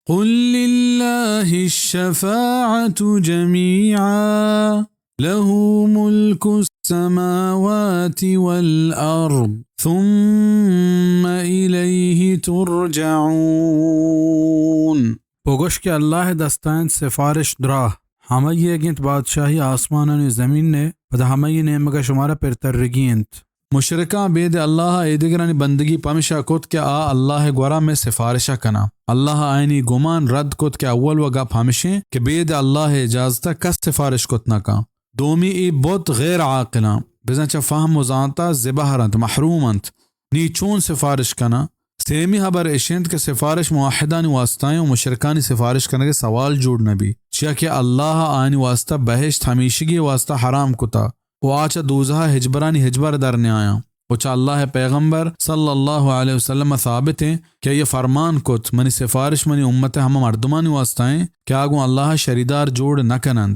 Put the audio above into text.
قل لله الشفاعة جميعا له ملك السماوات والأرض ثم إليه ترجعون. بگوش که الله دستان سفارش دراه همه گنت بادشاهی آسمان و زمین نے پدا همه نعمت شمارا پر ترگینت. مشرکان بید اللہ ایدگرانی بندگی پمشا کت کہ اللہ گورا میں سفارشہ کنا. اللہ آئینی گمان رد کت کہ اول وگا پمشیں کہ بید اللہ اجازتا کس سفارش کت نکا. دومی ای بہت غیر عاقلہ بزنچہ فهم وزانتا زبہرنت محرومنت نی چون سفارش کنا. سیمی خبر اشنت کہ سفارش موحدانی واسطائیں و مشرکانی سفارش کرنے کے سوال جوڑ نبی چیا کہ اللہ آئینی واسطہ بہشت ہمیشگی واسطہ حرام کتا و آچا دوزہا ہجبرانی ہجبر درنے آیا. وچا اللہ پیغمبر صلی اللہ علیہ وسلم ثابت ہیں کہ یہ فرمان کت منی سفارش منی امت ہم مردمانی واسطائیں کہ آگوں اللہ شریدار جوڑ نہ کنند.